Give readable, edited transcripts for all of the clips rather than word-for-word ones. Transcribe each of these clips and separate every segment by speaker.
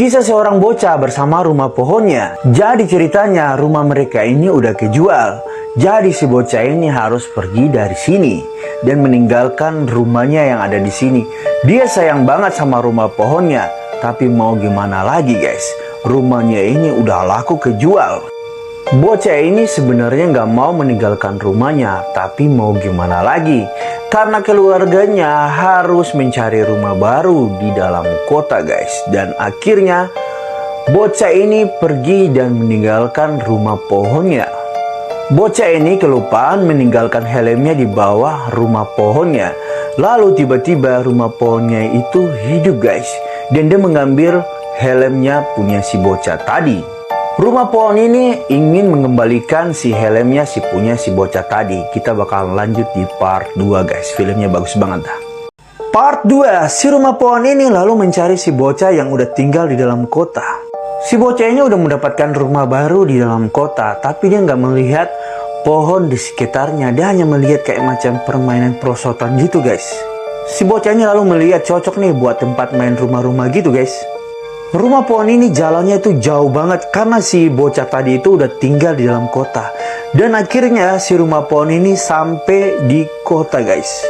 Speaker 1: Kisah seorang bocah bersama rumah pohonnya. Jadi ceritanya rumah mereka ini udah kejual. Jadi si bocah ini harus pergi dari sini dan meninggalkan rumahnya yang ada di sini. Dia sayang banget sama rumah pohonnya, tapi mau gimana lagi guys? Rumahnya ini udah laku kejual. Bocah ini sebenarnya nggak mau meninggalkan rumahnya, tapi mau gimana lagi? Karena keluarganya harus mencari rumah baru di dalam kota guys. Dan akhirnya bocah ini pergi dan meninggalkan rumah pohonnya. Bocah ini kelupaan meninggalkan helmnya di bawah rumah pohonnya. Lalu tiba-tiba rumah pohonnya itu hidup guys. Dan dia mengambil helmnya punya si bocah tadi. Rumah pohon ini ingin mengembalikan si helmnya punya si bocah tadi. Kita bakal lanjut di part 2 guys. Filmnya bagus banget dah. Part 2, si rumah pohon ini lalu mencari si bocah yang udah tinggal di dalam kota. Si bocah ini udah mendapatkan rumah baru di dalam kota, tapi dia nggak melihat pohon di sekitarnya. Dia hanya melihat kayak macam permainan perosotan gitu guys. Si bocah ini lalu melihat cocok nih buat tempat main rumah-rumah gitu guys. Rumah pohon ini jalannya itu jauh banget karena si bocah tadi itu udah tinggal di dalam kota. Dan akhirnya si rumah pohon ini sampai di kota guys.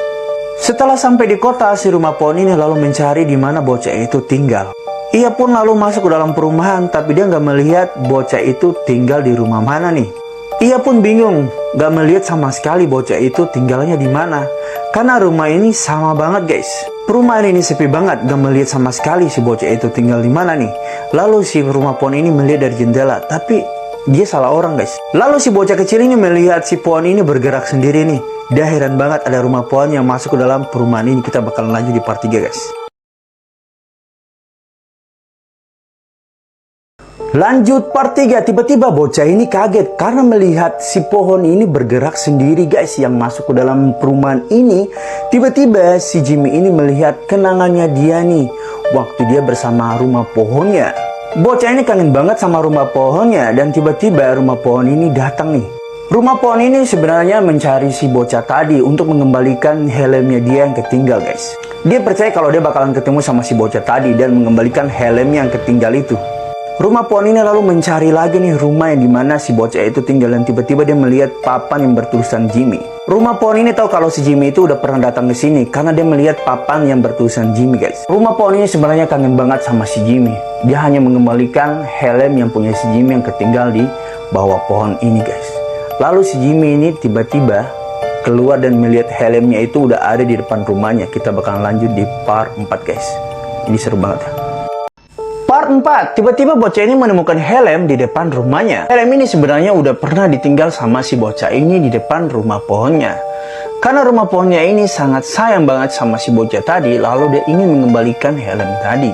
Speaker 1: Setelah sampai di kota, si rumah pohon ini lalu mencari di mana bocah itu tinggal. Ia pun lalu masuk ke dalam perumahan, tapi dia nggak melihat bocah itu tinggal di rumah mana nih. Ia pun bingung, nggak melihat sama sekali bocah itu tinggalnya di mana. Karena rumah ini sama banget guys. Perumahan ini sepi banget, gak melihat sama sekali si bocah itu tinggal di mana nih. Lalu si rumah pohon ini melihat dari jendela, tapi dia salah orang guys. Lalu si bocah kecil ini melihat si pohon ini bergerak sendiri nih. Dia heran banget ada rumah pohon yang masuk ke dalam perumahan ini. Kita bakal lanjut di part 3 guys. Lanjut part 3, tiba-tiba bocah ini kaget karena melihat si pohon ini bergerak sendiri guys yang masuk ke dalam perumahan ini. Tiba-tiba si Jimmy ini melihat kenangannya dia nih waktu dia bersama rumah pohonnya. Bocah ini kangen banget sama rumah pohonnya dan tiba-tiba rumah pohon ini datang nih. Rumah pohon ini sebenarnya mencari si bocah tadi untuk mengembalikan helmnya dia yang ketinggal guys. Dia percaya kalau dia bakalan ketemu sama si bocah tadi dan mengembalikan helmnya yang ketinggal itu. Rumah pohon ini lalu mencari lagi nih rumah yang dimana si bocah itu tinggal dan tiba-tiba dia melihat papan yang bertulisan Jimmy. Rumah pohon ini tahu kalau si Jimmy itu udah pernah datang ke sini karena dia melihat papan yang bertulisan Jimmy guys. Rumah pohon ini sebenarnya kangen banget sama si Jimmy. Dia hanya mengembalikan helm yang punya si Jimmy yang ketinggal di bawah pohon ini guys. Lalu si Jimmy ini tiba-tiba keluar dan melihat helmnya itu udah ada di depan rumahnya. Kita bakalan lanjut di part 4 guys. Ini seru banget ya. Part 4, tiba-tiba bocah ini menemukan helm di depan rumahnya. Helm ini sebenarnya udah pernah ditinggal sama si bocah ini di depan rumah pohonnya. Karena rumah pohonnya ini sangat sayang banget sama si bocah tadi, lalu dia ingin mengembalikan helm tadi.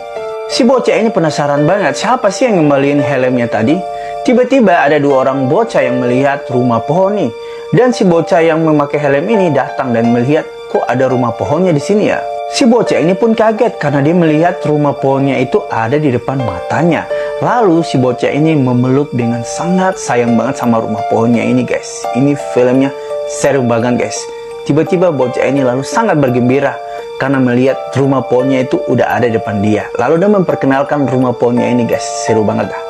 Speaker 1: Si bocah ini penasaran banget, siapa sih yang ngembaliin helmnya tadi? Tiba-tiba ada dua orang bocah yang melihat rumah pohon nih. Dan si bocah yang memakai helm ini datang dan melihat, kok ada rumah pohonnya di sini ya? Si bocah ini pun kaget karena dia melihat rumah pohonnya itu ada di depan matanya. Lalu si bocah ini memeluk dengan sangat sayang banget sama rumah pohonnya ini guys. Ini filmnya seru banget guys. Tiba-tiba bocah ini lalu sangat bergembira karena melihat rumah pohonnya itu udah ada di depan dia. Lalu dia memperkenalkan rumah pohonnya ini guys. Seru banget dah.